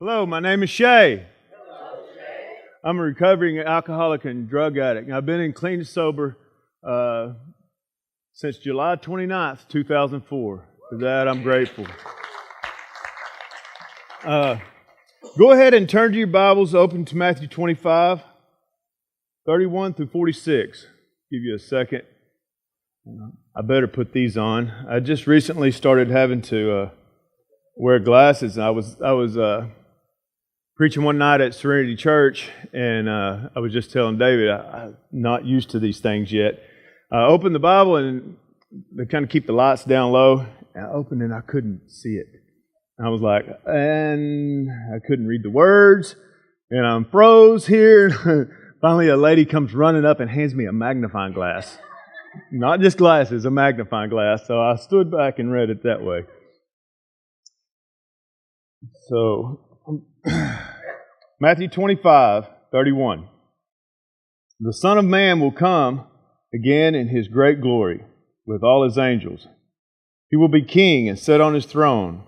Hello, my name is Shay. I'm a recovering alcoholic and drug addict. I've been in clean and sober since July 29th, 2004. For that, I'm grateful. Go ahead and turn to your Bibles, open to Matthew 25, 31 through 46. Give you a second. I better put these on. I just recently started having to wear glasses. I was preaching one night at Serenity Church, and I was just telling David, I'm not used to these things yet. I opened the Bible, and they kind of keep the lights down low. And I opened it, and I couldn't see it. And I was like, and I couldn't read the words, and I'm froze here. Finally, a lady comes running up and hands me a magnifying glass. Not just glasses, a magnifying glass. So I stood back and read it that way. So, Matthew 25, 31. The Son of Man will come again in His great glory with all His angels. He will be king and sit on His throne.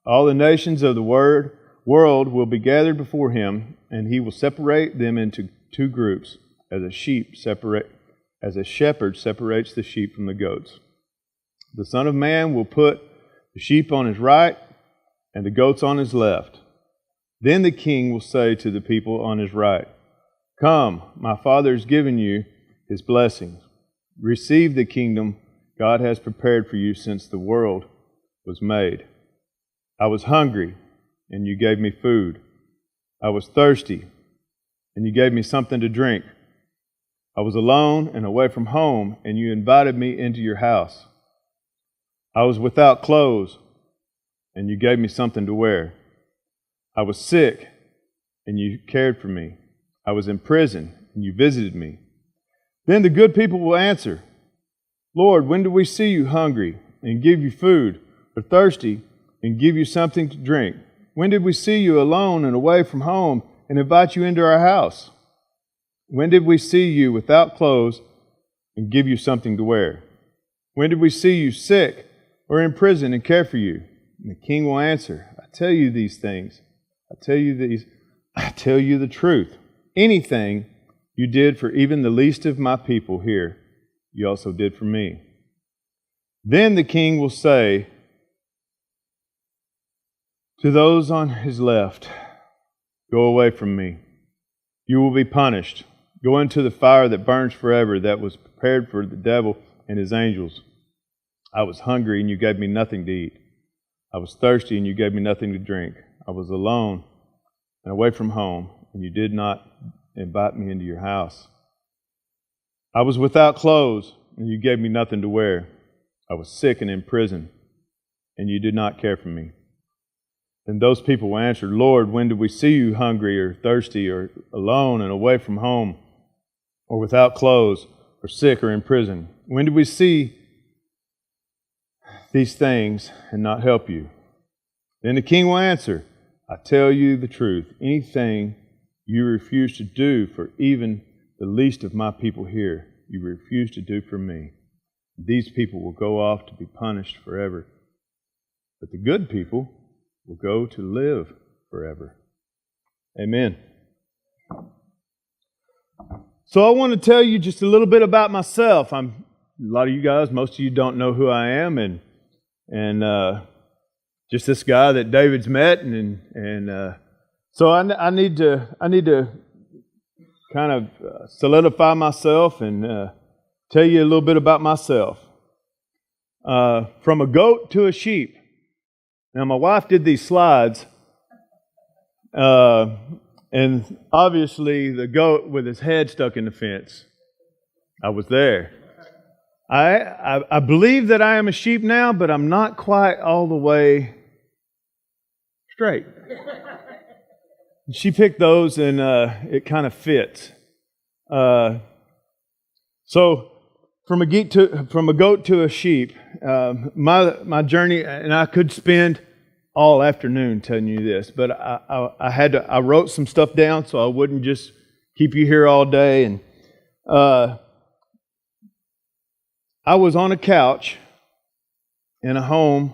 All the nations of the world will be gathered before Him, and He will separate them into two groups, as a shepherd separates the sheep from the goats. The Son of Man will put the sheep on His right and the goats on His left. Then the King will say to the people on His right, "Come, my Father has given you His blessings. Receive the kingdom God has prepared for you since the world was made. I was hungry, and you gave me food. I was thirsty, and you gave me something to drink. I was alone and away from home, and you invited me into your house. I was without clothes, and you gave me something to wear. I was sick, and you cared for me. I was in prison, and you visited me." Then the good people will answer, "Lord, when did we see you hungry and give you food, or thirsty and give you something to drink? When did we see you alone and away from home and invite you into our house? When did we see you without clothes and give you something to wear? When did we see you sick or in prison and care for you?" And the King will answer, "I tell you these things. I tell you the truth. Anything you did for even the least of my people here, you also did for me." Then the King will say to those on His left, "Go away from me. You will be punished. Go into the fire that burns forever, that was prepared for the devil and his angels. I was hungry, and you gave me nothing to eat. I was thirsty, and you gave me nothing to drink. I was alone and away from home, and you did not invite me into your house. I was without clothes, and you gave me nothing to wear. I was sick and in prison, and you did not care for me." And those people will answer, "Lord, when did we see you hungry or thirsty or alone and away from home or without clothes or sick or in prison? When did we see these things and not help you?" Then the King will answer, "I tell you the truth. Anything you refuse to do for even the least of my people here, you refuse to do for me. These people will go off to be punished forever, but the good people will go to live forever." Amen. So I want to tell you just a little bit about myself. A lot of you guys, most of you don't know who I am, and just this guy that David's met, and so I need to kind of solidify myself and tell you a little bit about myself. From a goat to a sheep. Now, my wife did these slides, and obviously the goat with his head stuck in the fence. I was there. I believe that I am a sheep now, but I'm not quite all the way straight. She picked those, and it kind of fits. So, from a goat to a sheep, my journey, and I could spend all afternoon telling you this, but I wrote some stuff down so I wouldn't just keep you here all day. And I was on a couch in a home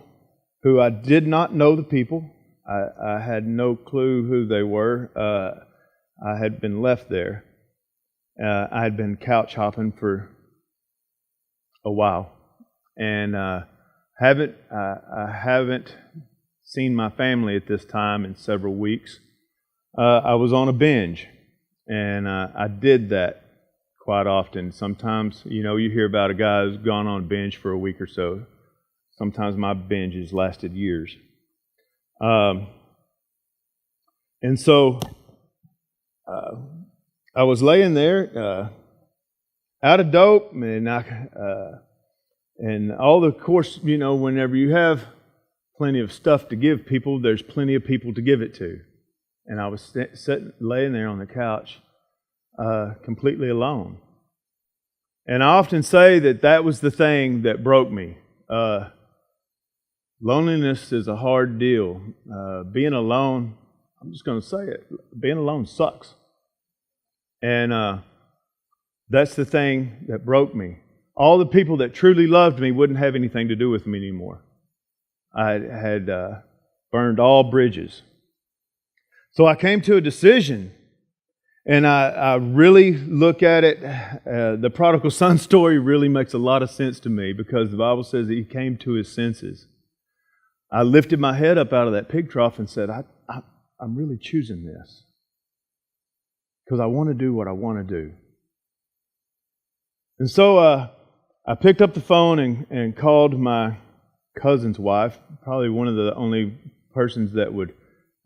who I did not know the people. I had no clue who they were. I had been left there. I had been couch hopping for a while, and I haven't seen my family at this time in several weeks. I was on a binge, and I did that quite often. Sometimes, you hear about a guy who's gone on a binge for a week or so. Sometimes my binges lasted years. And so I was laying there out of dope, and all the course, whenever you have plenty of stuff to give people, there's plenty of people to give it to. And I was laying there on the couch, completely alone. And I often say that was the thing that broke me. Loneliness is a hard deal. Being alone, I'm just going to say it, being alone sucks. And that's the thing that broke me. All the people that truly loved me wouldn't have anything to do with me anymore. I had burned all bridges. So I came to a decision, and I really look at it. The prodigal son story really makes a lot of sense to me, because the Bible says that he came to his senses. I lifted my head up out of that pig trough and said, I'm really choosing this, because I want to do what I want to do. And so I picked up the phone and called my cousin's wife, probably one of the only persons that would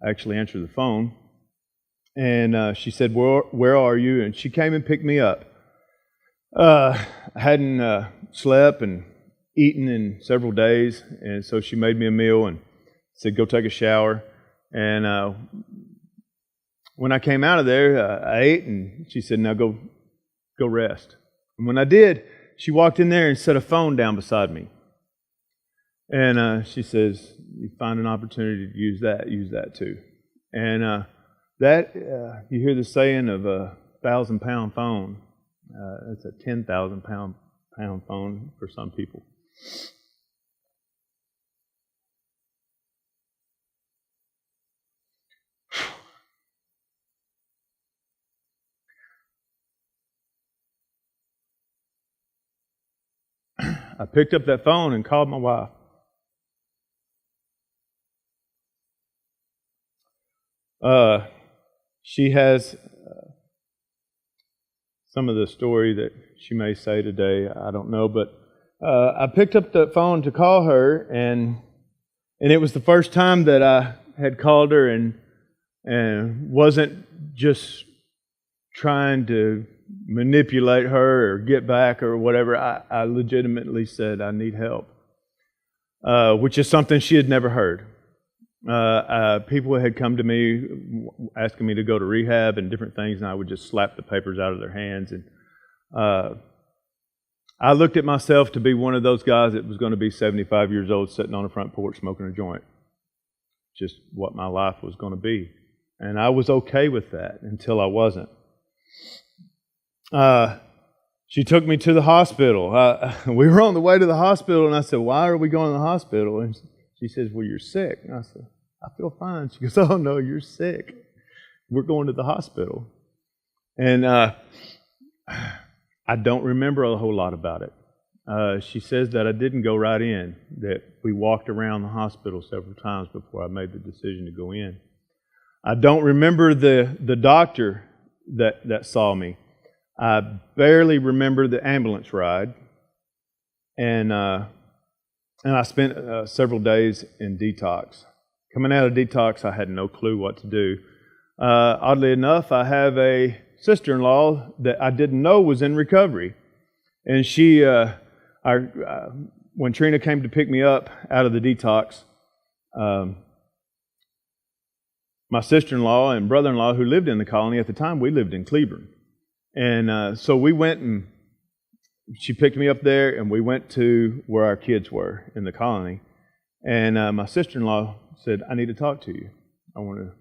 actually answer the phone. And she said, where are you? And she came and picked me up. I hadn't slept and eaten in several days, and so she made me a meal and said, go take a shower. And when I came out of there, I ate, and she said, now go rest. And when I did, she walked in there and set a phone down beside me. And she says, you find an opportunity to use that too. And you hear the saying of a 1,000-pound phone. It's a 10,000-pound phone for some people. I picked up that phone and called my wife. She has some of the story that she may say today, I don't know, but I picked up the phone to call her, and it was the first time that I had called her and wasn't just trying to manipulate her or get back or whatever. I legitimately said, I need help, which is something she had never heard. People had come to me asking me to go to rehab and different things, and I would just slap the papers out of their hands. And I looked at myself to be one of those guys that was going to be 75 years old sitting on a front porch smoking a joint. Just what my life was going to be. And I was okay with that until I wasn't. She took me to the hospital. We were on the way to the hospital, and I said, why are we going to the hospital? And she says, well, you're sick. And I said, I feel fine. She goes, oh, no, you're sick. We're going to the hospital. And I don't remember a whole lot about it. She says that I didn't go right in, that we walked around the hospital several times before I made the decision to go in. I don't remember the doctor that saw me. I barely remember the ambulance ride. And I spent several days in detox. Coming out of detox, I had no clue what to do. Oddly enough, I have a sister-in-law that I didn't know was in recovery. And she, when Trina came to pick me up out of the detox, my sister-in-law and brother-in-law who lived in the colony at the time, we lived in Cleburne. And so we went, and she picked me up there, and we went to where our kids were in the colony. And my sister-in-law said, I need to talk to you. I want to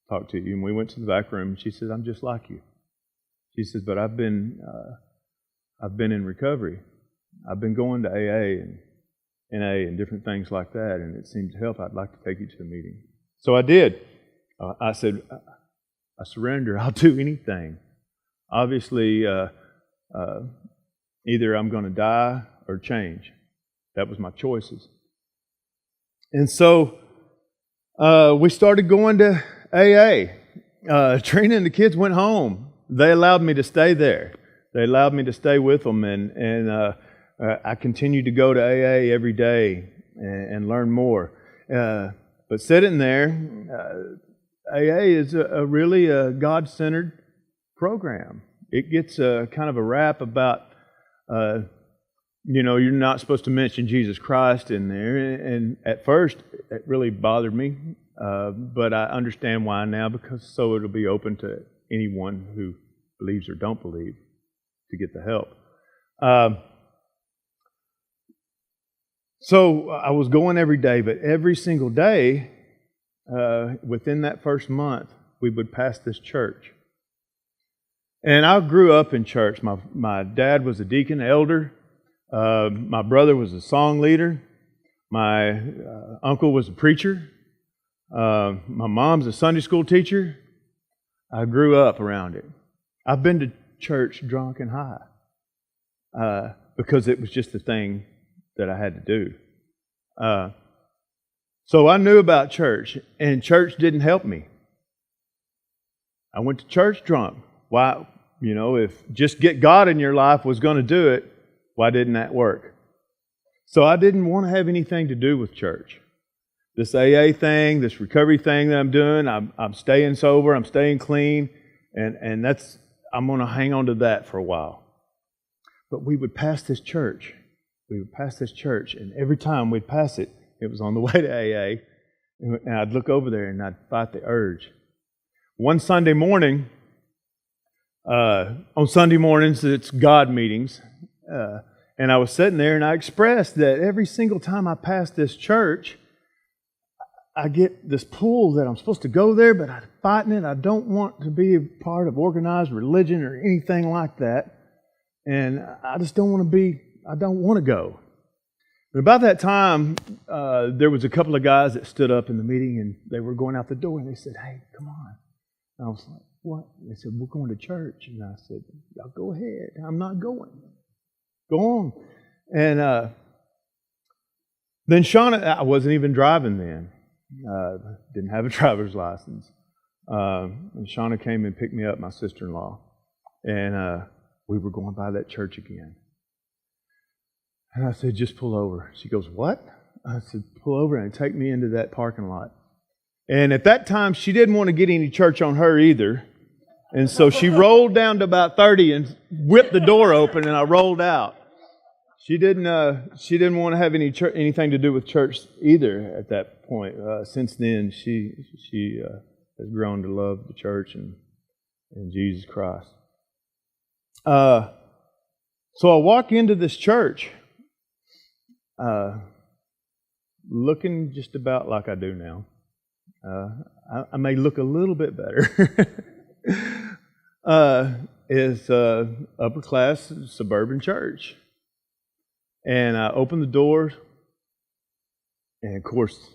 talk to you. And we went to the back room, and she said, I'm just like you. She says, but I've been in recovery. I've been going to AA and NA and different things like that, and it seemed to help. I'd like to take you to a meeting. So I did. I said, I surrender. I'll do anything. Obviously, either I'm going to die or change. That was my choices. And so we started going to AA. Trina and the kids went home. They allowed me to stay there. They allowed me to stay with them, and I continued to go to AA every day and learn more. But sitting there, AA is a really God-centered program. It gets kind of a rap about, you're not supposed to mention Jesus Christ in there. And at first, it really bothered me. But I understand why now, because so it'll be open to anyone who believes or don't believe to get the help. So I was going every day, but every single day, within that first month, we would pass this church. And I grew up in church. My dad was a deacon, elder. My brother was a song leader. My uncle was a preacher. My mom's a Sunday school teacher. I grew up around it. I've been to church drunk and high because it was just the thing that I had to do. So I knew about church, and church didn't help me. I went to church drunk. Why? If just get God in your life was going to do it, why didn't that work? So I didn't want to have anything to do with church. This AA thing, this recovery thing that I'm doing, I'm staying sober, I'm staying clean, and I'm going to hang on to that for a while. But we would pass this church. And every time we'd pass it, it was on the way to AA, and I'd look over there and I'd fight the urge. One Sunday morning, on Sunday mornings, it's God meetings, and I was sitting there and I expressed that every single time I pass this church, I get this pull that I'm supposed to go there, but I'm fighting it. I don't want to be a part of organized religion or anything like that, and I just don't want to go. But about that time, there was a couple of guys that stood up in the meeting, and they were going out the door, and they said, "Hey, come on." And I was like, "What?" They said, "We're going to church." And I said, "Y'all go ahead. I'm not going. Go on." And then Shauna, I wasn't even driving then. Didn't have a driver's license. And Shauna came and picked me up, my sister-in-law. And we were going by that church again. And I said, "Just pull over." She goes, "What?" I said, "Pull over and take me into that parking lot." And at that time, she didn't want to get any church on her either. And so she rolled down to about 30 and whipped the door open, and I rolled out. She didn't want to have anything to do with church either at that point. Since then, she has grown to love the church and Jesus Christ. So I walk into this church, looking just about like I do now. I may look a little bit better. It's upper class suburban church. And I opened the doors, and of course,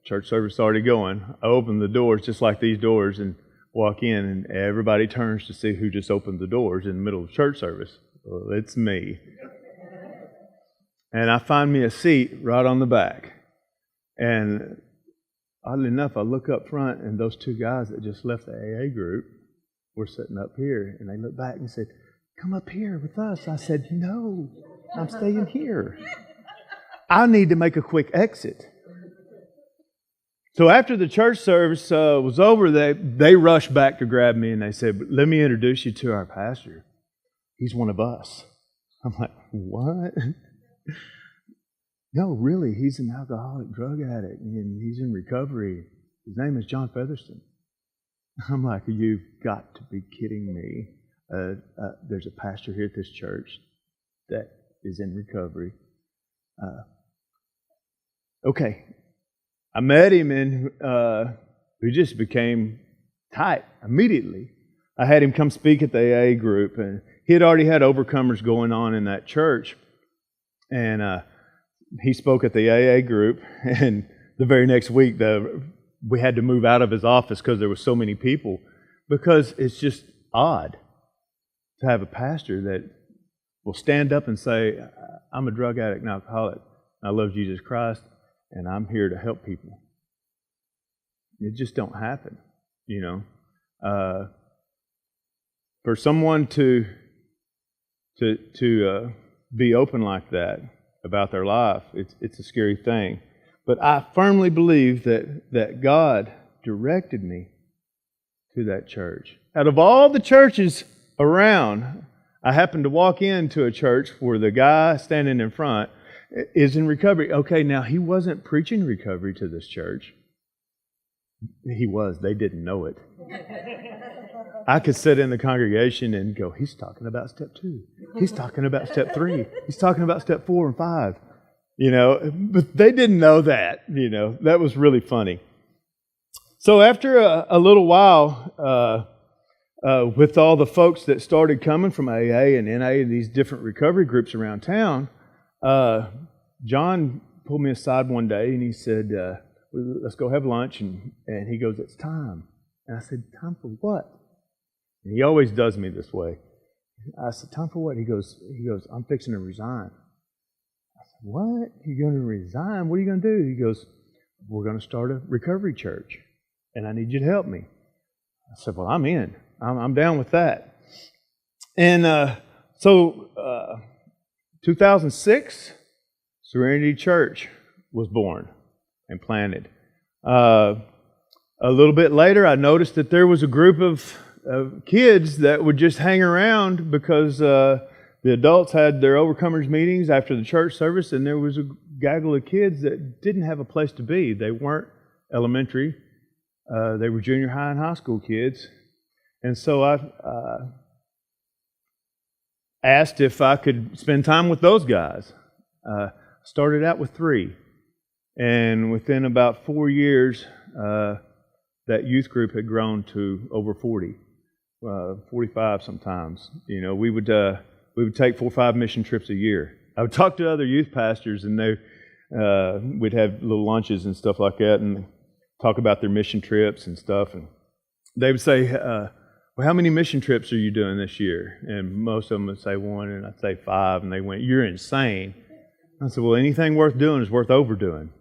church service already going. I opened the doors just like these doors and walk in, and everybody turns to see who just opened the doors in the middle of church service. Well, it's me. And I find me a seat right on the back. And oddly enough, I look up front, and those two guys that just left the AA group were sitting up here, and they looked back and said, "Come up here with us." I said, "No. I'm staying here. I need to make a quick exit." So after the church service was over, they rushed back to grab me, and they said, "Let me introduce you to our pastor. He's one of us." I'm like, "What?" "No, really, he's an alcoholic drug addict, and he's in recovery. His name is John Featherston." I'm like, "You've got to be kidding me. There's a pastor here at this church that is in recovery." Okay. I met him, and we just became tight immediately. I had him come speak at the AA group, and he had already had overcomers going on in that church. And he spoke at the AA group, and the very next week, the we had to move out of his office because there were so many people, because it's just odd to have a pastor that will stand up and say, I'm a drug addict and alcoholic, I love Jesus Christ, and I'm here to help people. It just don't happen, you know. For someone to be open like that about their life, it's a scary thing. But I firmly believe that God directed me to that church. Out of all the churches around, I happened to walk into a church where the guy standing in front is in recovery. Okay, now he wasn't preaching recovery to this church. He was. They didn't know it. I could sit in the congregation and go, he's talking about step 2. He's talking about step 3. He's talking about step 4 and 5. You know, but they didn't know that. You know, that was really funny. So after a little while, with all the folks that started coming from AA and NA and these different recovery groups around town, John pulled me aside one day and he said, let's go have lunch. And he goes, it's time. And I said, time for what? And he always does me this way. I said, time for what? He goes, I'm fixing to resign. I said, what? You're going to resign? What are you going to do? He goes, we're going to start a recovery church, and I need you to help me. I said, well, I'm in. I'm down with that. And so 2006, Serenity Church was born and planted. A little bit later, I noticed that there was a group of kids that would just hang around because the adults had their overcomers meetings after the church service, and there was a gaggle of kids that didn't have a place to be. They weren't elementary. They were junior high and high school kids. And so I asked if I could spend time with those guys. Started out with 3. And within about 4 years, that youth group had grown to over 40, 45 sometimes. You know, we would take 4 or 5 mission trips a year. I would talk to other youth pastors, and we'd have little lunches and stuff like that, and talk about their mission trips and stuff. And they would say, well, how many mission trips are you doing this year? And most of them would say 1, and I'd say 5, and they went, you're insane. I said, well, anything worth doing is worth overdoing.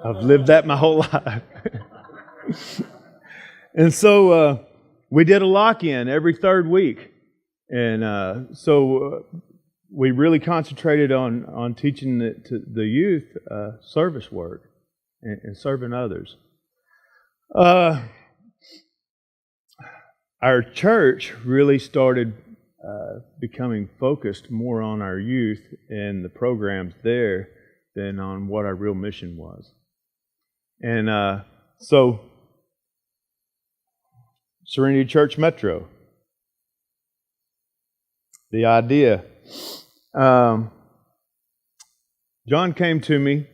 I've lived that my whole life. And so we did a lock-in every 3rd week. And so we really concentrated on teaching the youth service work and serving others. Our church really started becoming focused more on our youth and the programs there than on what our real mission was. And so Serenity Church Metro, the idea. John came to me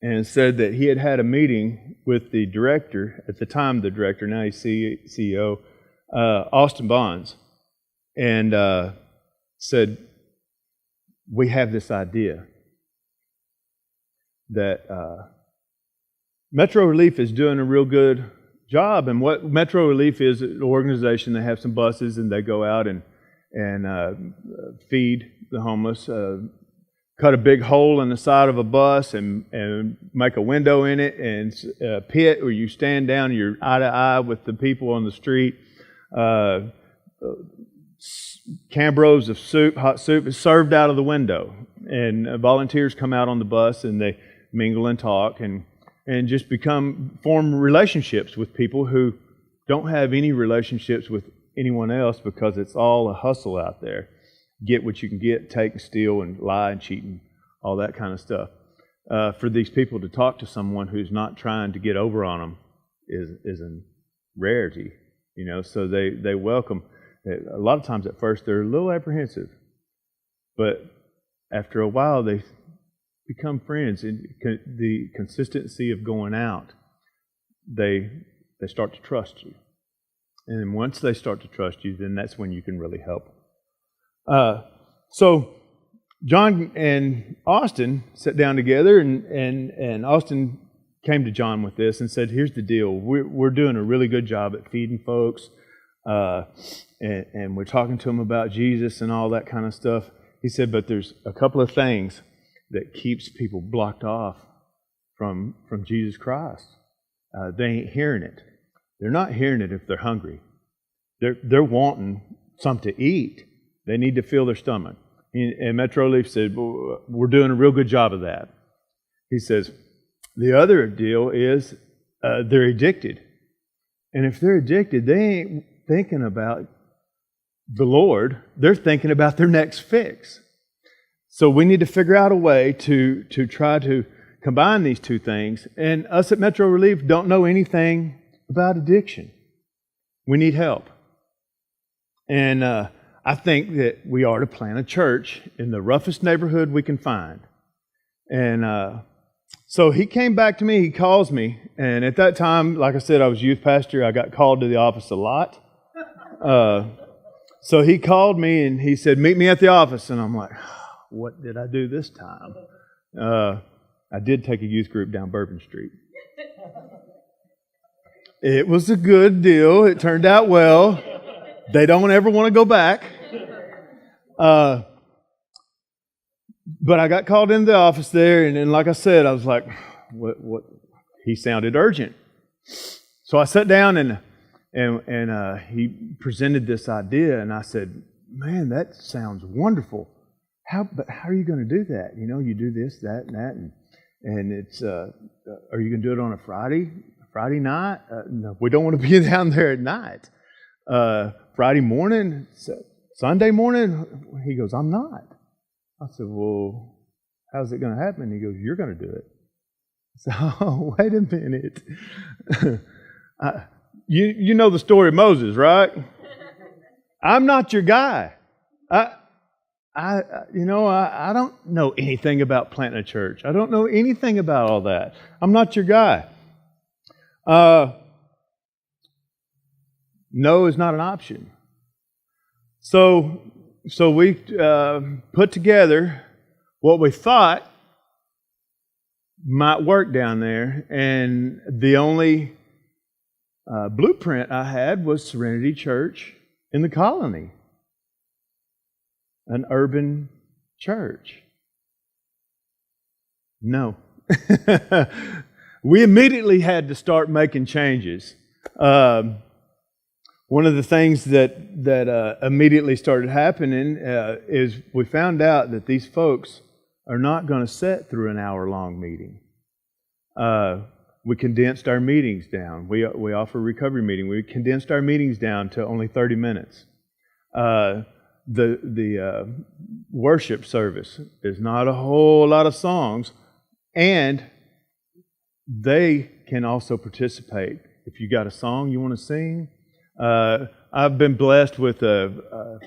and said that he had had a meeting with the director, at the time the director, now he's CEO, Austin Bonds, and said, we have this idea that Metro Relief is doing a real good job. And what Metro Relief is, an organization, they have some buses and they go out and feed the homeless, cut a big hole in the side of a bus and make a window in it, and a pit where you stand down and you're eye to eye with the people on the street. Cambros of soup, hot soup, is served out of the window. And volunteers come out on the bus and they mingle and talk and just form relationships with people who don't have any relationships with anyone else, because it's all a hustle out there. Get what you can get, take and steal and lie and cheat and all that kind of stuff. For these people to talk to someone who's not trying to get over on them is a rarity, you know. So they welcome. A lot of times at first they're a little apprehensive, but after a while they become friends. And the consistency of going out, they start to trust you. And then once they start to trust you, then that's when you can really help. So John and Austin sat down together, and Austin came to John with this and said, here's the deal. We're doing a really good job at feeding folks, and we're talking to them about Jesus and all that kind of stuff. He said, but there's a couple of things that keeps people blocked off from Jesus Christ. They ain't hearing it. They're not hearing it if they're hungry. They're wanting something to eat. They need to fill their stomach. And Metro Leaf said, well, we're doing a real good job of that. He says, the other deal is they're addicted. And if they're addicted, they ain't thinking about the Lord. They're thinking about their next fix. So we need to figure out a way to try to combine these two things. And us at Metro Relief don't know anything about addiction. We need help. And I think that we ought to plant a church in the roughest neighborhood we can find. And so he came back to me, he calls me, and at that time, like I said, I was youth pastor. I got called to the office a lot. So he called me and he said, meet me at the office. And I'm like, what did I do this time? I did take a youth group down Bourbon Street. It was a good deal. It turned out well. They don't ever want to go back. But I got called into the office there, and like I said, I was like, what? He sounded urgent. So I sat down and he presented this idea, and I said, man, that sounds wonderful. But how are you going to do that? You know, you do this, that, and that, and it's, are you going to do it on a Friday night? No, we don't want to be down there at night. Friday morning, Sunday morning? He goes, I'm not. I said, well, how's it going to happen? He goes, you're going to do it. I said, oh, wait a minute. You know the story of Moses, right? I'm not your guy. I don't know anything about planting a church. I don't know anything about all that. I'm not your guy. No is not an option. So we put together what we thought might work down there, and the only blueprint I had was Serenity Church in the colony, an urban church. No. We immediately had to start making changes. One of the things that immediately started happening is we found out that these folks are not going to sit through an hour-long meeting. We condensed our meetings down. We offer a recovery meeting. We condensed our meetings down to only 30 minutes. The worship service is not a whole lot of songs, and they can also participate. If you got a song you want to sing, I've been blessed with a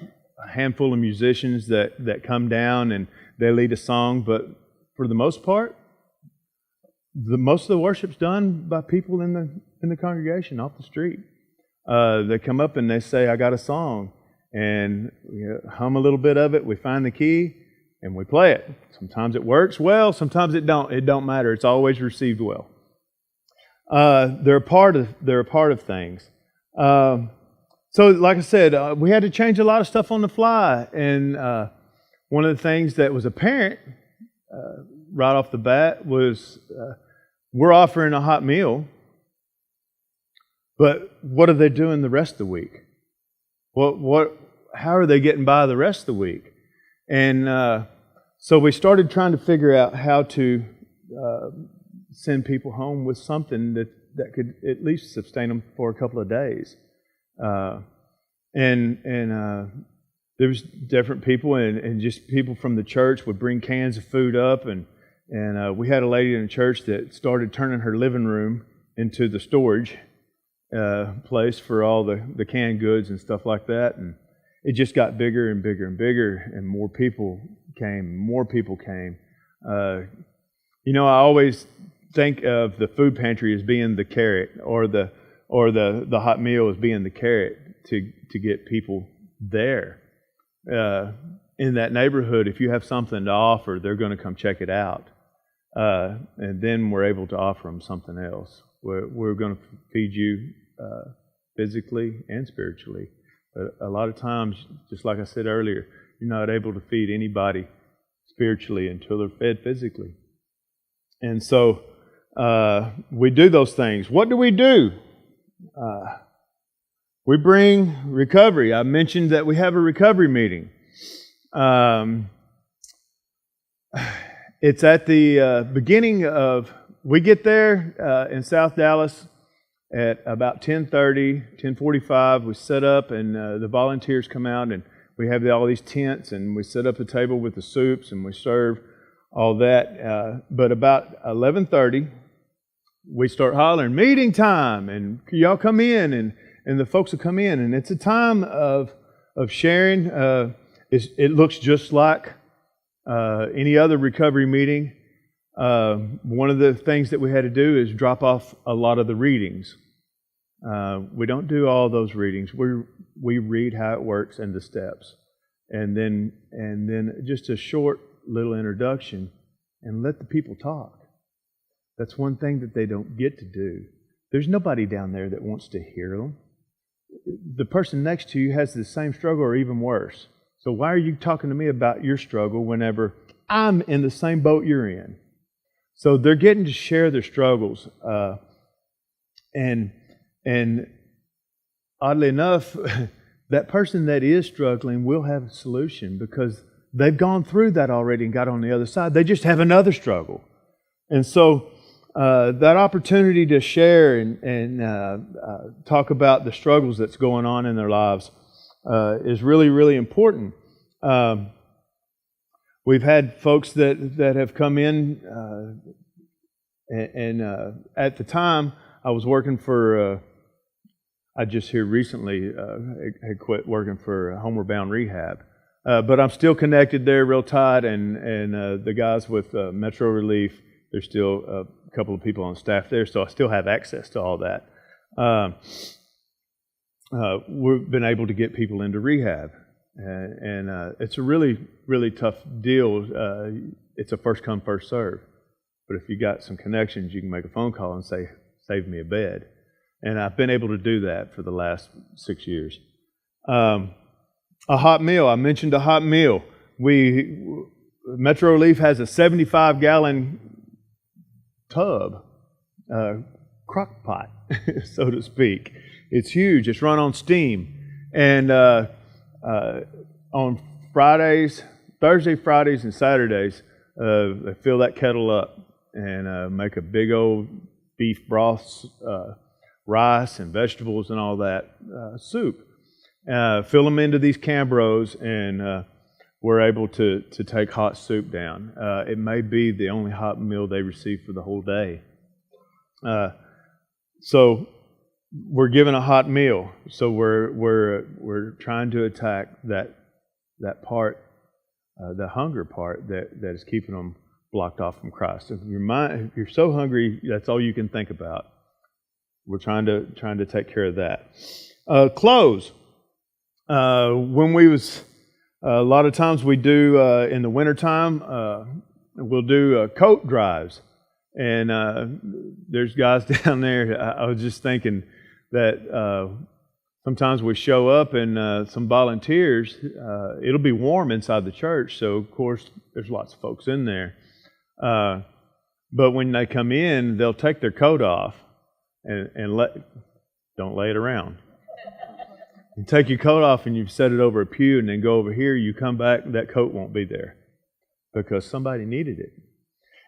handful of musicians that come down and they lead a song, but for the most part, most of the worship's done by people in the congregation off the street. They come up and they say, I got a song, and we hum a little bit of it, we find the key, and we play it. Sometimes it works well, sometimes it don't. It don't matter. It's always received well. They're a part of things. So, like I said, we had to change a lot of stuff on the fly, and one of the things that was apparent right off the bat was we're offering a hot meal, but what are they doing the rest of the week? How are they getting by the rest of the week? And so we started trying to figure out how to send people home with something that could at least sustain them for a couple of days. And there was different people, and just people from the church would bring cans of food up, and we had a lady in the church that started turning her living room into the storage place for all the canned goods and stuff like that, and it just got bigger and bigger and bigger, and more people came. I always think of the food pantry as being the carrot, or the hot meal as being the carrot to get people there. In that neighborhood, if you have something to offer, they're going to come check it out. and then we're able to offer them something else. We're going to feed you physically and spiritually. But a lot of times, just like I said earlier, you're not able to feed anybody spiritually until they're fed physically. And so we do those things. What do? We bring recovery. I mentioned that we have a recovery meeting. It's at the beginning of, we get there in South Dallas at about 10:30, 10:45. We set up and the volunteers come out and we have all these tents and we set up the table with the soups and we serve all that. But about 11:30, we start hollering, meeting time, and y'all come in, and the folks will come in. And it's a time of sharing. It looks just like any other recovery meeting. One of the things that we had to do is drop off a lot of the readings. We don't do all those readings. We read how it works and the steps, and then just a short little introduction, and let the people talk. That's one thing that they don't get to do. There's nobody down there that wants to hear them. The person next to you has the same struggle or even worse. So why are you talking to me about your struggle whenever I'm in the same boat you're in? So they're getting to share their struggles. And oddly enough, that person that is struggling will have a solution because they've gone through that already and got on the other side. They just have another struggle. And so that opportunity to share and talk about the struggles that's going on in their lives is really, really important. We've had folks that have come in, and at the time I was working for, I just here recently had quit working for Homeward Bound Rehab. But I'm still connected there real tight, and the guys with Metro Relief, there's still a couple of people on staff there, so I still have access to all that. We've been able to get people into rehab, and it's a really, really tough deal. It's a first come, first serve. But if you got some connections, you can make a phone call and say, save me a bed. And I've been able to do that for the last 6 years. A hot meal. I mentioned a hot meal. Metro Relief has a 75-gallon tub, crock pot, so to speak. It's huge. It's run on steam. And on Fridays, Thursday, Fridays, and Saturdays, they fill that kettle up and make a big old beef broth, rice and vegetables and all that soup. Fill them into these Cambros, and we're able to take hot soup down. It may be the only hot meal they receive for the whole day. So we're given a hot meal. So we're trying to attack that part, the hunger part that is keeping them blocked off from Christ. If you're so hungry, that's all you can think about. We're trying to take care of that. Clothes. When we was a lot of times we do in the wintertime, we'll do coat drives. And there's guys down there. I was just thinking that sometimes we show up and some volunteers, it'll be warm inside the church. So, of course, there's lots of folks in there. But when they come in, they'll take their coat off and don't lay it around. You take your coat off and you set it over a pew and then go over here, you come back, that coat won't be there because somebody needed it.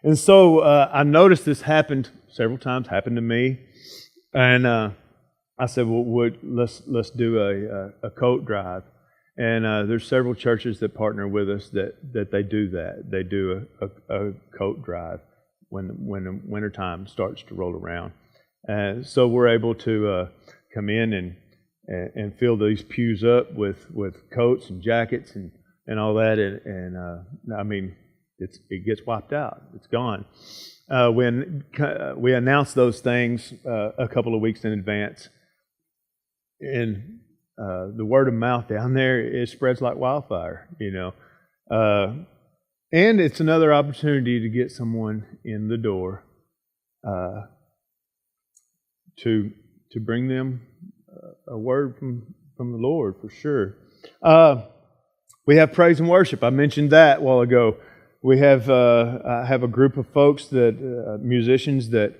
And so I noticed this happened several times, happened to me. And I said, well, let's do a coat drive. And there's several churches that partner with us that they do that. They do a coat drive when the wintertime starts to roll around. So we're able to come in and fill these pews up with coats and jackets and all that. And I mean, it gets wiped out. It's gone. When we announce those things a couple of weeks in advance, and the word of mouth down there, it spreads like wildfire, you know. And it's another opportunity to get someone in the door to bring them a word from the Lord, for sure. We have praise and worship. I mentioned that a while ago. We have I have a group of folks that musicians that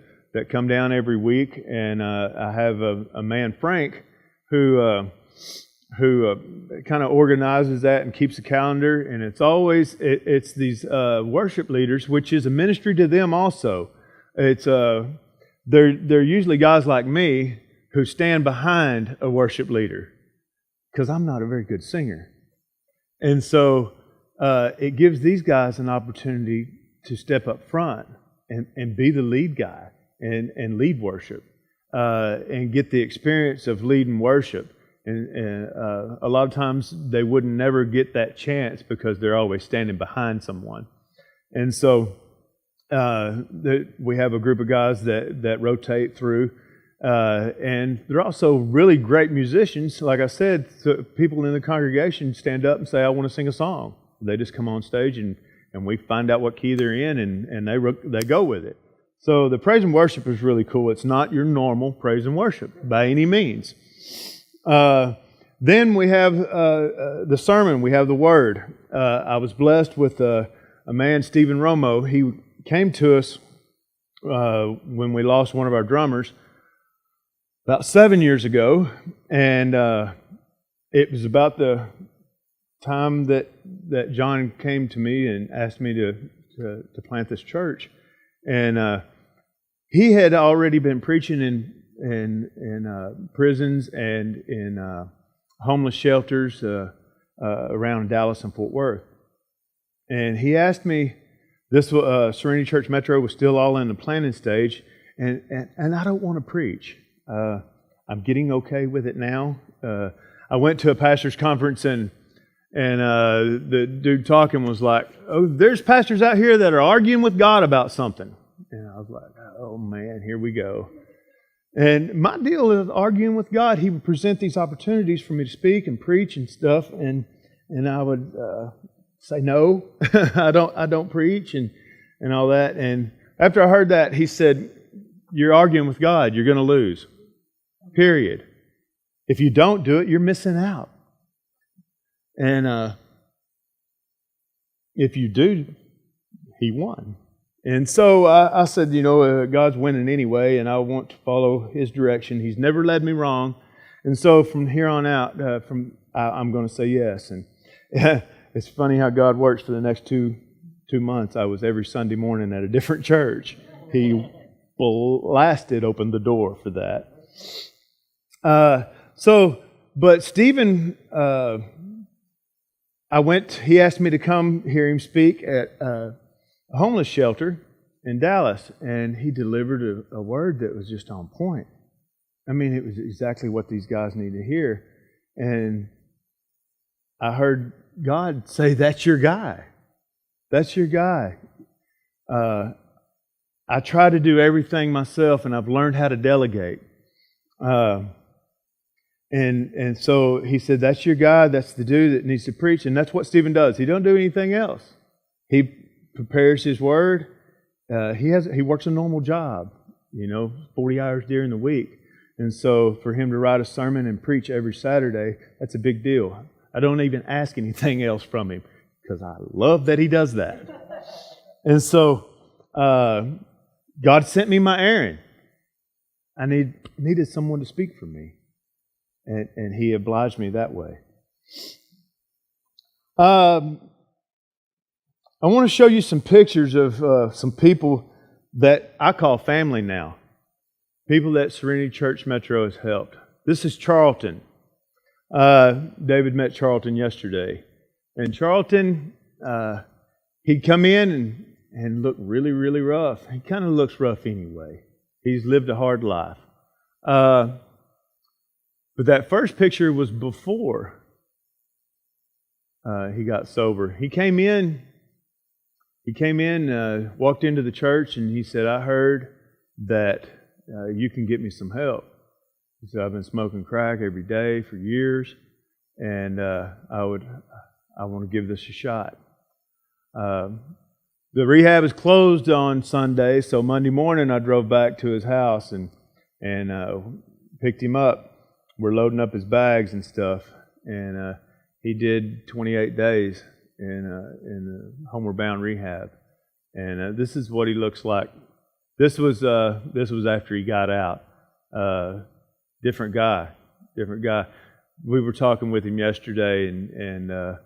come down every week, and I have a man, Frank, who kind of organizes that and keeps a calendar. And it's always it's these worship leaders, which is a ministry to them also. It's they're usually guys like me who stand behind a worship leader, because I'm not a very good singer. And so it gives these guys an opportunity to step up front and be the lead guy and lead worship and get the experience of leading worship. And a lot of times they wouldn't never get that chance because they're always standing behind someone. And so we have a group of guys that rotate through. And they're also really great musicians. Like I said, so people in the congregation stand up and say, I want to sing a song. They just come on stage and we find out what key they're in and they go with it. So the praise and worship is really cool. It's not your normal praise and worship by any means. Then we have the sermon. We have the Word. I was blessed with a man, Stephen Romo. He came to us when we lost one of our drummers about 7 years ago, and it was about the time that John came to me and asked me to plant this church. And he had already been preaching in prisons and in homeless shelters around Dallas and Fort Worth. And he asked me, this Serenity Church Metro was still all in the planning stage, and I don't want to preach. I'm getting okay with it now. I went to a pastor's conference and the dude talking was like, oh, there's pastors out here that are arguing with God about something. And I was like, oh man, here we go. And my deal is arguing with God. He would present these opportunities for me to speak and preach and stuff, and I would say no, I don't preach and all that. And after I heard that, he said, you're arguing with God, you're going to lose. Period. If you don't do it, you're missing out. And if you do, he won. And so I said, God's winning anyway, and I want to follow His direction. He's never led me wrong. And so from here on out, I'm going to say yes. And it's funny how God works. For the next two months, I was every Sunday morning at a different church. He blasted open the door for that. But Stephen, he asked me to come hear him speak at a homeless shelter in Dallas, and he delivered a word that was just on point. I mean, it was exactly what these guys need to hear. And I heard God say, that's your guy. That's your guy. I try to do everything myself, and I've learned how to delegate. And so he said, that's your guy, that's the dude that needs to preach. And that's what Stephen does. He don't do anything else. He prepares his word. He works a normal job, 40 hours during the week. And so for him to write a sermon and preach every Saturday, that's a big deal. I don't even ask anything else from him because I love that he does that. And so God sent me my errand. I needed someone to speak for me. And He obliged me that way. I want to show you some pictures of some people that I call family now. People that Serenity Church Metro has helped. This is Charlton. David met Charlton yesterday. And Charlton, he'd come in and look really, really rough. He kind of looks rough anyway. He's lived a hard life. But that first picture was before he got sober. He came in, walked into the church, and he said, I heard that you can get me some help. He said, I've been smoking crack every day for years, and I want to give this a shot. The rehab is closed on Sunday, so Monday morning I drove back to his house and picked him up. We're loading up his bags and stuff, and he did 28 days in the Homeward Bound rehab, and this is what he looks like. This was after he got out. Different guy. We were talking with him yesterday, and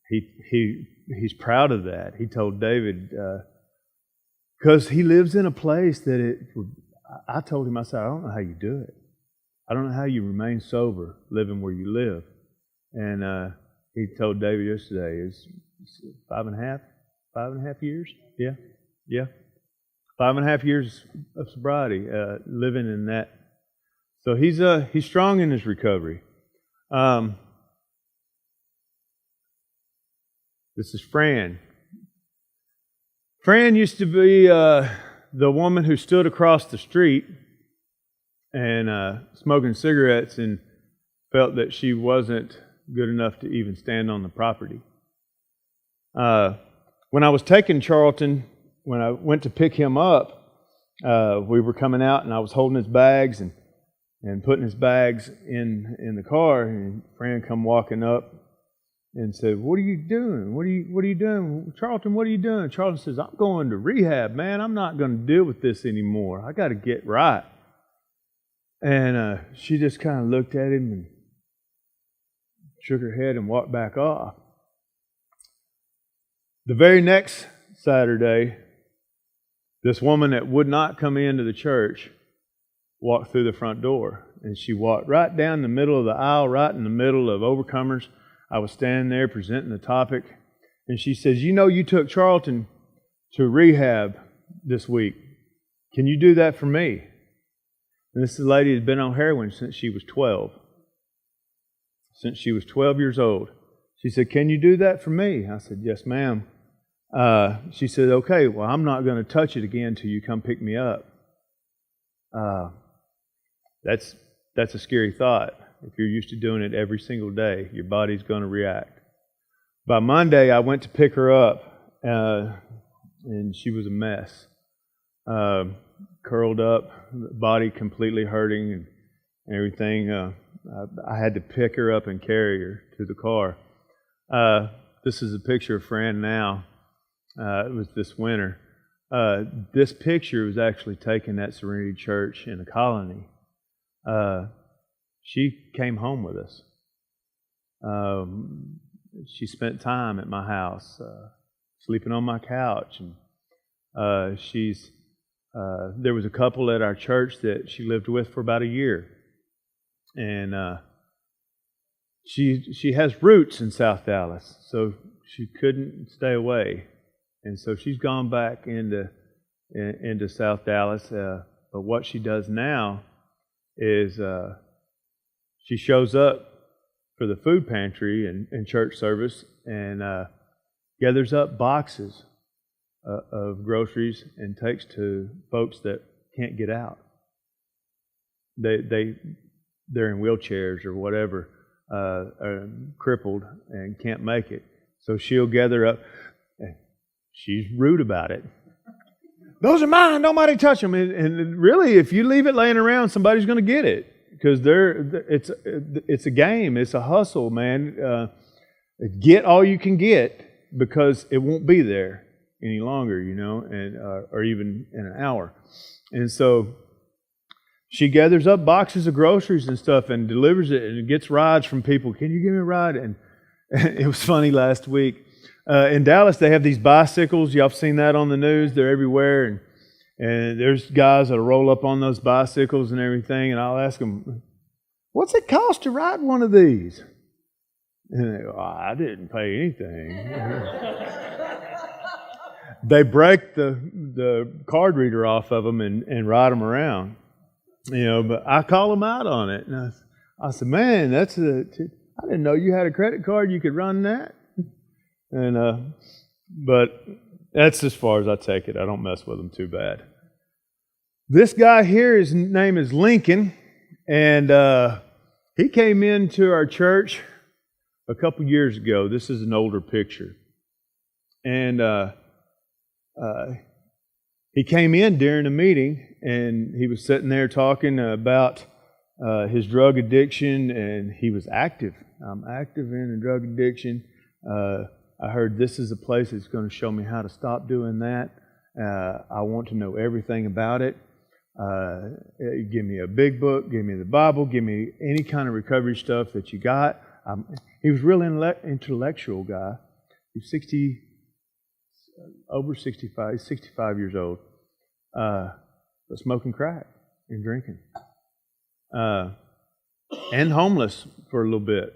he's proud of that. He told David, because he lives in a place that I told him, I said, I don't know how you do it. I don't know how you remain sober living where you live. And he told David yesterday, it's 5.5 years? Yeah. 5.5 years of sobriety, living in that. So he's strong in his recovery. This is Fran. Fran used to be the woman who stood across the street and smoking cigarettes and felt that she wasn't good enough to even stand on the property. When I was taking Charlton, when I went to pick him up, we were coming out and I was holding his bags and putting his bags in the car, and Fran come walking up and said, "What are you doing? What are you doing? Charlton, what are you doing?" Charlton says, "I'm going to rehab, man. I'm not going to deal with this anymore. I got to get right." And she just kind of looked at him and shook her head and walked back off. The very next Saturday, this woman that would not come into the church walked through the front door, and she walked right down the middle of the aisle, right in the middle of Overcomers. I was standing there presenting the topic, and she says, "You know, you took Charlton to rehab this week. Can you do that for me?" And this lady has been on heroin since she was 12. Since she was 12 years old. She said, "Can you do that for me?" I said, "Yes, ma'am." She said, "Okay, well, I'm not going to touch it again until you come pick me up." That's a scary thought. If you're used to doing it every single day, your body's going to react. By Monday, I went to pick her up, and she was a mess. Curled up, body completely hurting and everything. I had to pick her up and carry her to the car. This is a picture of Fran now. It was this winter. This picture was actually taken at Serenity Church in a colony. She came home with us. She spent time at my house, sleeping on my couch. And there was a couple at our church that she lived with for about a year. And she has roots in South Dallas, so she couldn't stay away. And so she's gone back into South Dallas. But what she does now is she shows up for the food pantry and church service and gathers up boxes of groceries and takes to folks that can't get out. They're in wheelchairs or whatever, are crippled and can't make it. So she'll gather up. She's rude about it. "Those are mine. Nobody touch them." And really, if you leave it laying around, somebody's going to get it because it's a game. It's a hustle, man. Get all you can get because it won't be there any longer, and or even in an hour. And so she gathers up boxes of groceries and stuff and delivers it and gets rides from people. "Can you give me a ride?" And it was funny last week. In Dallas, they have these bicycles. Y'all have seen that on the news. They're everywhere. And there's guys that roll up on those bicycles and everything. And I'll ask them, "What's it cost to ride one of these?" And they go, "I didn't pay anything." They break the card reader off of them and ride them around. But I call them out on it. And I said, "Man, I didn't know you had a credit card. You could run that." And but that's as far as I take it. I don't mess with them too bad. This guy here, his name is Lincoln, and he came into our church a couple years ago. This is an older picture. And he came in during a meeting, and he was sitting there talking about his drug addiction, and he was active. I'm active in a drug addiction. I heard this is a place that's going to show me how to stop doing that. I want to know everything about it. Give me a big book, give me the Bible, give me any kind of recovery stuff that you got. He was a real intellectual guy. He's over 65. He's 65 years old. But smoking crack and drinking. And homeless for a little bit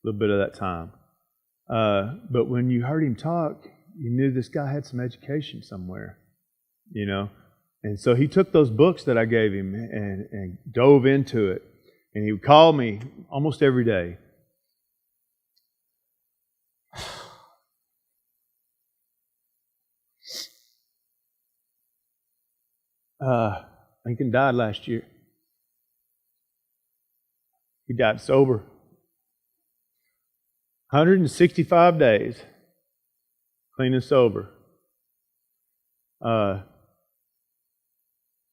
of that time. But when you heard him talk, you knew this guy had some education somewhere, you know. And so he took those books that I gave him and dove into it. And he would call me almost every day. Lincoln died last year. He died sober. 165 days, clean and sober.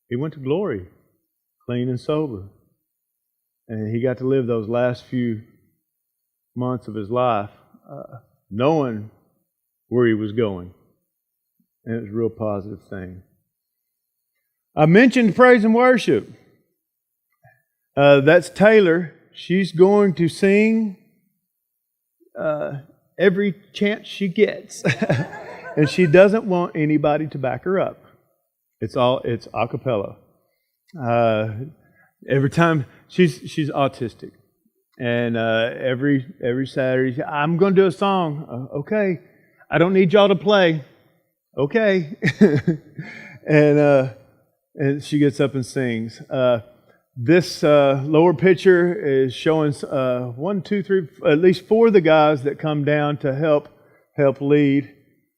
He went to glory, clean and sober. And he got to live those last few months of his life knowing where he was going. And it was a real positive thing. I mentioned praise and worship. That's Taylor. She's going to sing every chance she gets. And she doesn't want anybody to back her up. It's a cappella. Every time she's autistic. And every Saturday, I'm going to do a song. Okay. I don't need y'all to play. Okay. And she gets up and sings. This lower picture is showing 1, 2, 3, at least 4 of the guys that come down to help lead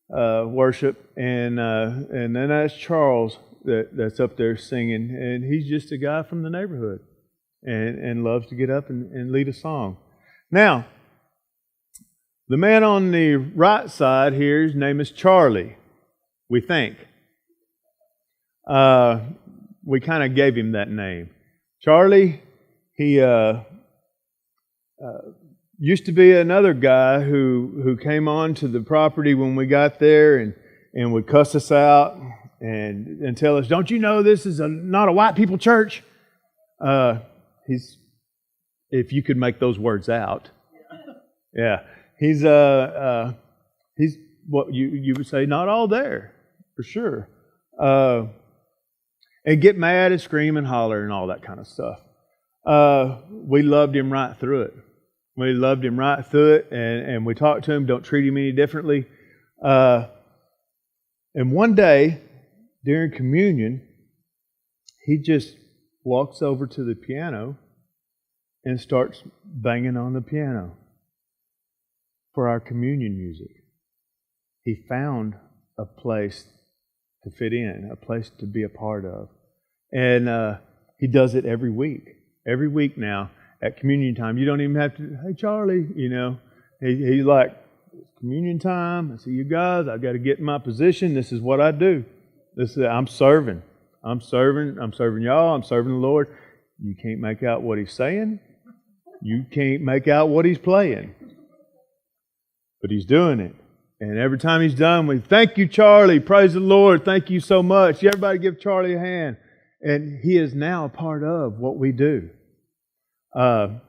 worship, and then that's Charles that's up there singing, and he's just a guy from the neighborhood, and loves to get up and lead a song. Now, the man on the right side here, his name is Charlie. We think. We kind of gave him that name. Charlie, he used to be another guy who came onto the property when we got there and would cuss us out and tell us, "Don't you know this is not a white people church?" If you could make those words out, yeah, he's what you would say not all there for sure. And get mad and scream and holler and all that kind of stuff. We loved him right through it. We loved him right through it, and we talked to him, don't treat him any differently. And one day, during communion, he just walks over to the piano and starts banging on the piano for our communion music. He found a place to fit in, a place to be a part of. And he does it every week. Every week now at communion time. You don't even have to, "Hey, Charlie," you know. He's like, "It's communion time. I see you guys. I've got to get in my position. This is what I do. I'm serving. I'm serving y'all. I'm serving the Lord." You can't make out what he's saying. You can't make out what he's playing. But he's doing it. And every time he's done, we thank you, Charlie. Praise the Lord. Thank you so much. Everybody give Charlie a hand. And he is now a part of what we do. I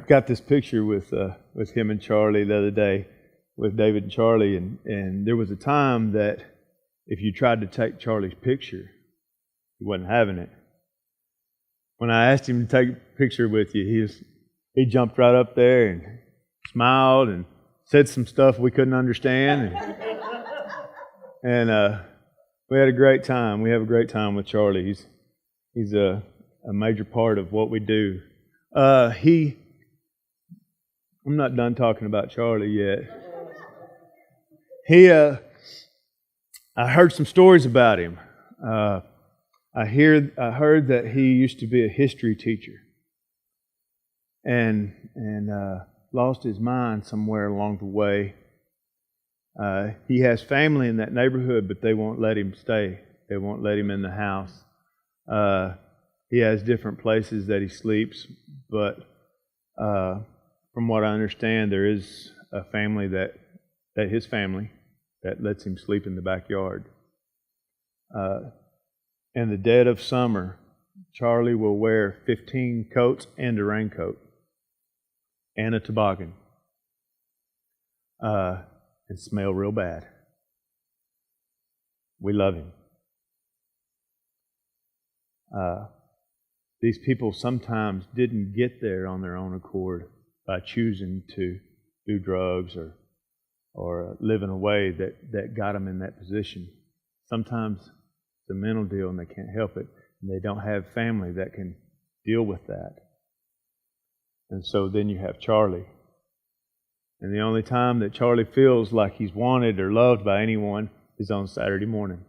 got this picture with him and Charlie the other day, with David and Charlie, and there was a time that if you tried to take Charlie's picture, he wasn't having it. When I asked him to take a picture with you, he jumped right up there and smiled and said some stuff we couldn't understand, and we had a great time. We have a great time with Charlie. He's a major part of what we do. I'm not done talking about Charlie yet. I heard some stories about him. I heard that he used to be a history teacher, and lost his mind somewhere along the way, He has family in that neighborhood, but they won't let him stay. They won't let him in the house. He has different places that he sleeps, but from what I understand, there is a family that his family that lets him sleep in the backyard. In the dead of summer, Charlie will wear 15 coats and a raincoat and a toboggan and smell real bad. We love him. These people sometimes didn't get there on their own accord by choosing to do drugs or live in a way that got them in that position. Sometimes it's a mental deal and they can't help it. And they don't have family that can deal with that. And so then you have Charlie. And the only time that Charlie feels like he's wanted or loved by anyone is on Saturday morning.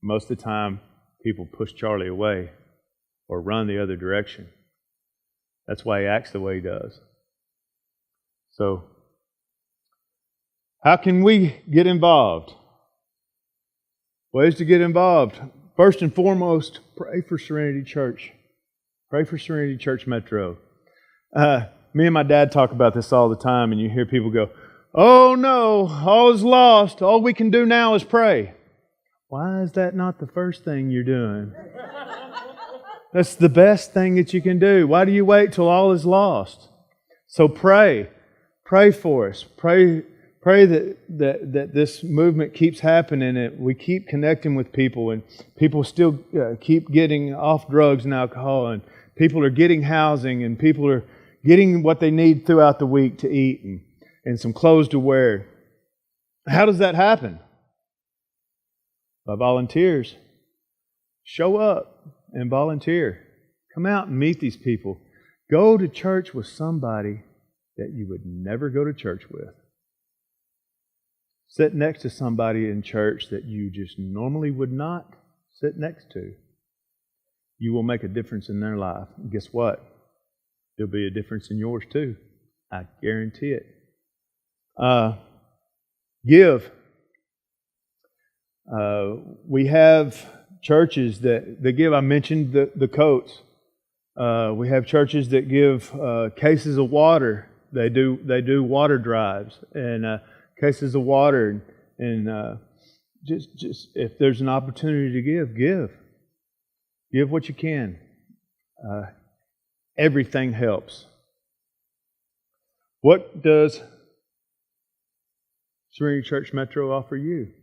Most of the time, people push Charlie away or run the other direction. That's why he acts the way he does. So, how can we get involved? Ways to get involved. First and foremost, pray for Serenity Church. Pray for Serenity Church Metro. Me and my dad talk about this all the time, and you hear people go, "Oh no, all is lost. All we can do now is pray." Why is that not the first thing you're doing? That's the best thing that you can do. Why do you wait till all is lost? So pray. Pray for us. Pray that this movement keeps happening, and we keep connecting with people, and people still keep getting off drugs and alcohol, and people are getting housing, and people are getting what they need throughout the week to eat and some clothes to wear. How does that happen? By volunteers. Show up and volunteer. Come out and meet these people. Go to church with somebody that you would never go to church with. Sit next to somebody in church that you just normally would not sit next to. You will make a difference in their life. And guess what? There'll be a difference in yours too. I guarantee it. Give. We have churches that give. I mentioned the coats. We have churches that give cases of water. They do water drives and cases of water, and just if there's an opportunity to give what you can. Everything helps. What does Serenity Church Metro offer you?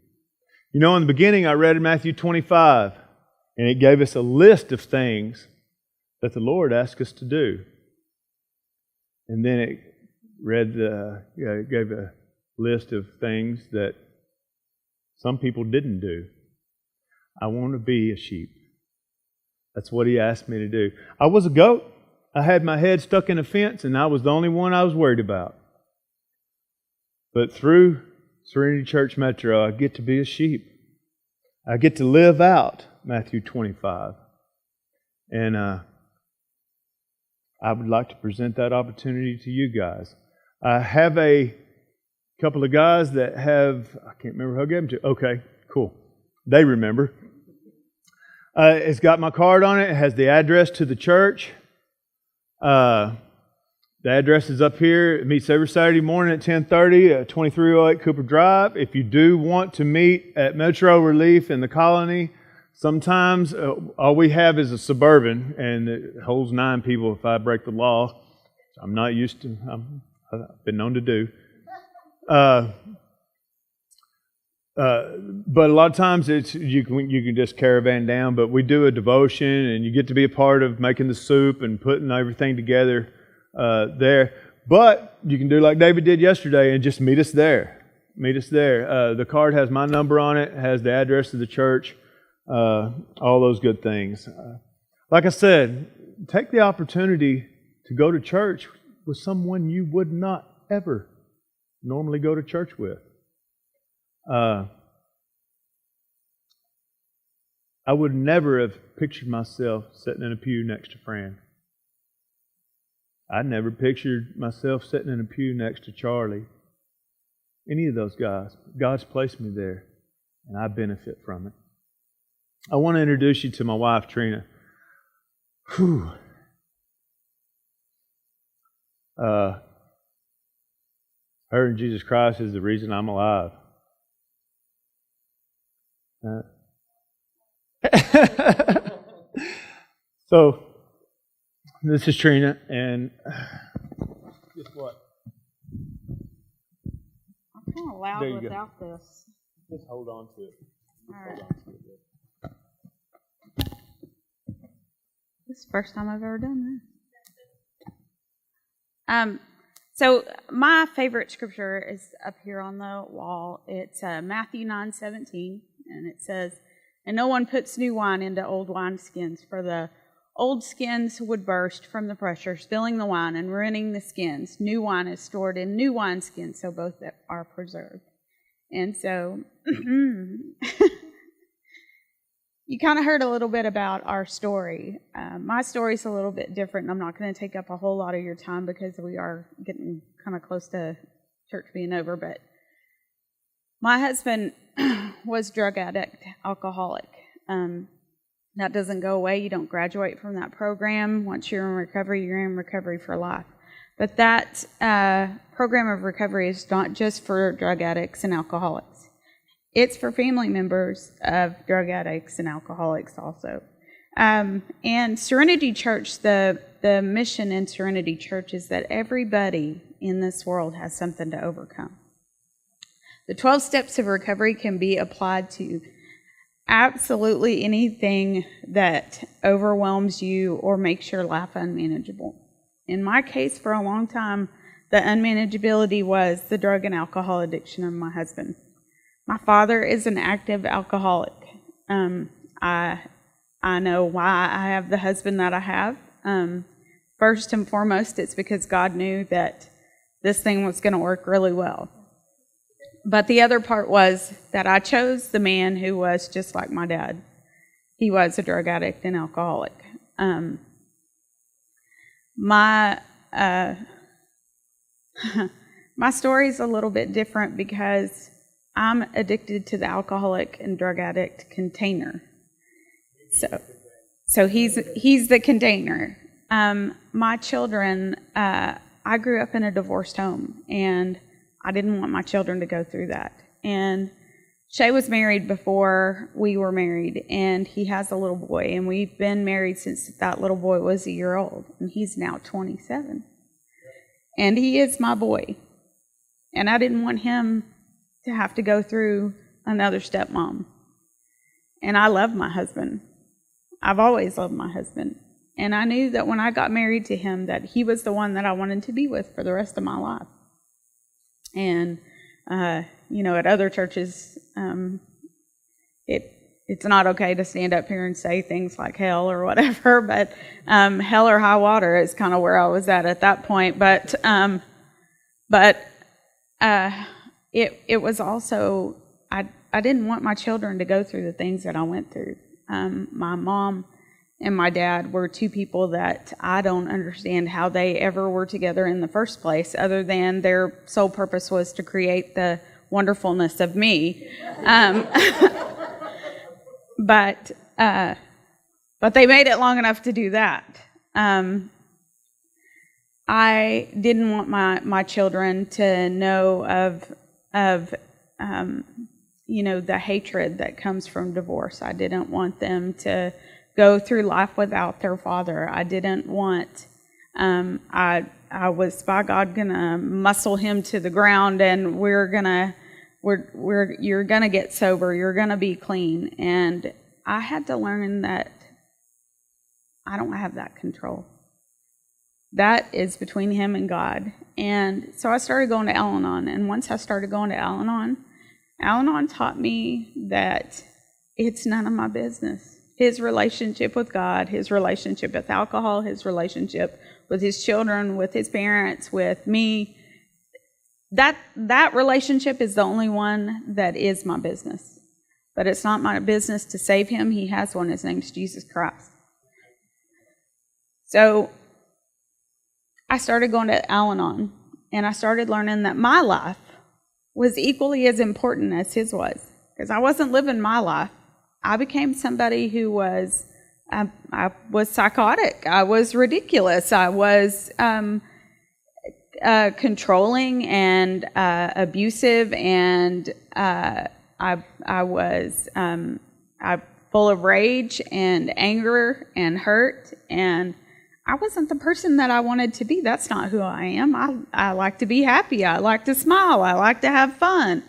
You know, in the beginning I read in Matthew 25, and it gave us a list of things that the Lord asked us to do. And then it gave a list of things that some people didn't do. I want to be a sheep. That's what He asked me to do. I was a goat. I had my head stuck in a fence, and I was the only one I was worried about. But through Serenity Church Metro, I get to be a sheep. I get to live out Matthew 25. And I would like to present that opportunity to you guys. I have a couple of guys that have, I can't remember who I gave them to. Okay, cool. They remember. It's got my card on it. It has the address to the church. The address is up here. It meets every Saturday morning at 10:30 at 2308 Cooper Drive. If you do want to meet at Metro Relief in the Colony, sometimes all we have is a Suburban, and it holds 9 people if I break the law. I'm not used to, I've been known to do. But a lot of times it's you can just caravan down, but we do a devotion, and you get to be a part of making the soup and putting everything together there. But you can do like David did yesterday and just meet us there. Meet us there. The card has my number on it, has the address of the church, all those good things. Like I said, take the opportunity to go to church with someone you would not ever normally go to church with. I would never have pictured myself sitting in a pew next to Fran. I never pictured myself sitting in a pew next to Charlie. any of those guys. God's placed me there, and I benefit from it. I want to introduce you to my wife, Trina. Whew. Her and Jesus Christ is the reason I'm alive. So, this is Trina, and guess what? I'm kind of loud without this. Just hold on to it. All right. This is the first time I've ever done this. So my favorite scripture is up here on the wall. It's Matthew 9:17, and it says, "And no one puts new wine into old wineskins, for the old skins would burst from the pressure, spilling the wine and ruining the skins. New wine is stored in new wineskins, so both are preserved." And so you kind of heard a little bit about our story. My story's a little bit different, and I'm not going to take up a whole lot of your time because we are getting kind of close to church being over. But my husband was drug addict, alcoholic. That doesn't go away. You don't graduate from that program. Once you're in recovery, you're in recovery for life. But that program of recovery is not just for drug addicts and alcoholics. It's for family members of drug addicts and alcoholics also. And Serenity Church, the mission in Serenity Church is that everybody in this world has something to overcome. The 12 steps of recovery can be applied to absolutely anything that overwhelms you or makes your life unmanageable. In my case, for a long time, the unmanageability was the drug and alcohol addiction of my husband. My father is an active alcoholic. I know why I have the husband that I have. First and foremost, it's because God knew that this thing was going to work really well. But the other part was that I chose the man who was just like my dad. He was a drug addict and alcoholic. My story is a little bit different because I'm addicted to the alcoholic and drug addict container. So he's the container. My children, I grew up in a divorced home, and I didn't want my children to go through that. And Shay was married before we were married, and he has a little boy, and we've been married since that little boy was a year old, and he's now 27. And he is my boy. And I didn't want him to have to go through another stepmom. And I love my husband. I've always loved my husband. And I knew that when I got married to him that he was the one that I wanted to be with for the rest of my life. And, at other churches, it's not okay to stand up here and say things like hell or whatever, but hell or high water is kind of where I was at that point. But it was also, I didn't want my children to go through the things that I went through. My mom and my dad were two people that I don't understand how they ever were together in the first place, other than their sole purpose was to create the wonderfulness of me. But they made it long enough to do that. I didn't want my children to know of the hatred that comes from divorce. I didn't want them to go through life without their father. I didn't want, I was by God gonna muscle him to the ground, and you're gonna get sober, you're gonna be clean. And I had to learn that I don't have that control. That is between him and God. And so I started going to Al-Anon, and once I started going to Al-Anon taught me that it's none of my business. His relationship with God, his relationship with alcohol, his relationship with his children, with his parents, with me, that relationship is the only one that is my business. But it's not my business to save him. He has one. His name's Jesus Christ. So I started going to Al-Anon, and I started learning that my life was equally as important as his was, because I wasn't living my life. I became somebody who was, I was psychotic. I was ridiculous. I was controlling and abusive, and I was full of rage and anger and hurt, and I wasn't the person that I wanted to be. That's not who I am. I like to be happy. I like to smile. I like to have fun.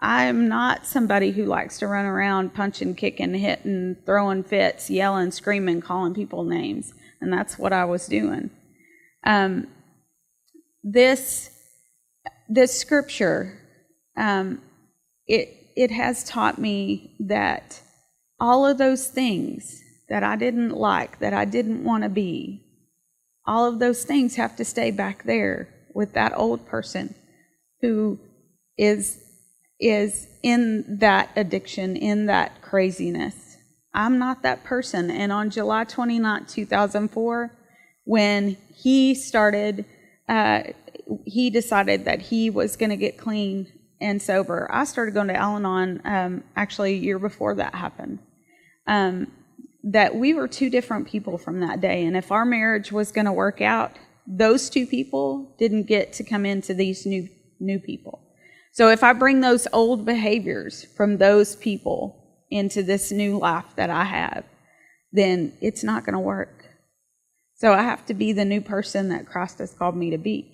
I'm not somebody who likes to run around punching, kicking, hitting, throwing fits, yelling, screaming, calling people names. And that's what I was doing. This scripture, it has taught me that all of those things that I didn't like, that I didn't want to be, all of those things have to stay back there with that old person who is in that addiction, in that craziness. I'm not that person. And on July 29, 2004, when he started, he decided that he was going to get clean and sober, I started going to Al-Anon actually a year before that happened. That we were two different people from that day. And if our marriage was going to work out, those two people didn't get to come into these new people. So if I bring those old behaviors from those people into this new life that I have, then it's not going to work. So I have to be the new person that Christ has called me to be.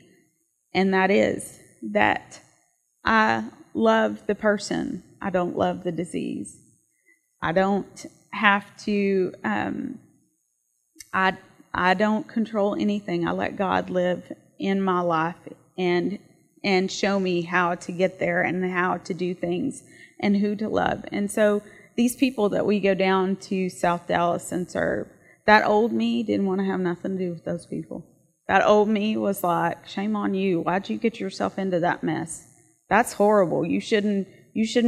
And that is that I love the person. I don't love the disease. I don't have to, I don't control anything. I let God live in my life and show me how to get there and how to do things and who to love. And so these people that we go down to South Dallas and serve, that old me didn't want to have nothing to do with those people. That old me was like, shame on you. Why'd you get yourself into that mess? That's horrible. You shouldn't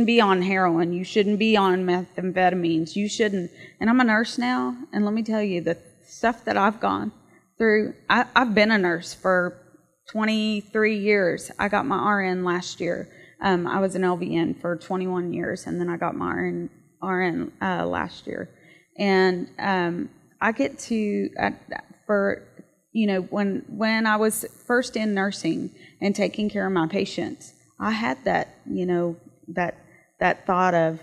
be on heroin. You shouldn't be on methamphetamines. You shouldn't. And I'm a nurse now, and let me tell you, the stuff that I've gone through, I've been a nurse for 23 years. I got my RN last year. I was an LVN for 21 years, and then I got my RN last year. And I get to, when I was first in nursing and taking care of my patients, I had that, that thought of,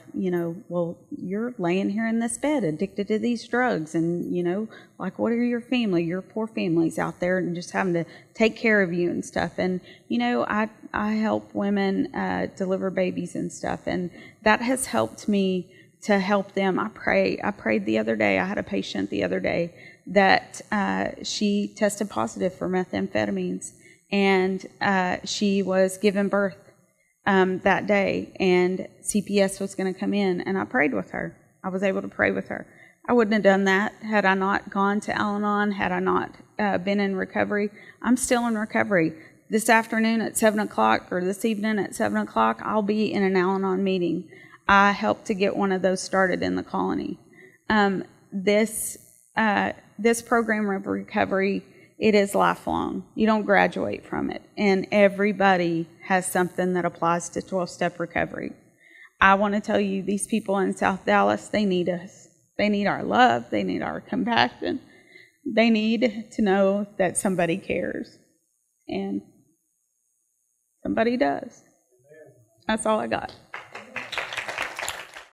well, you're laying here in this bed addicted to these drugs, and, like, what are your family, your poor families out there and just having to take care of you and stuff. And, I help women deliver babies and stuff, and that has helped me to help them. I prayed the other day. I had a patient the other day that she tested positive for methamphetamines, and she was given birth that day, and CPS was going to come in, and I prayed with her. I was able to pray with her. I wouldn't have done that had I not gone to Al-Anon, had I not been in recovery. I'm still in recovery. This afternoon at 7 o'clock or this evening at 7 o'clock, I'll be in an Al-Anon meeting. I helped to get one of those started in the colony. This program of recovery, it is lifelong. You don't graduate from it. And everybody has something that applies to 12-step recovery. I want to tell you, these people in South Dallas, they need us. They need our love. They need our compassion. They need to know that somebody cares. And somebody does. That's all I got.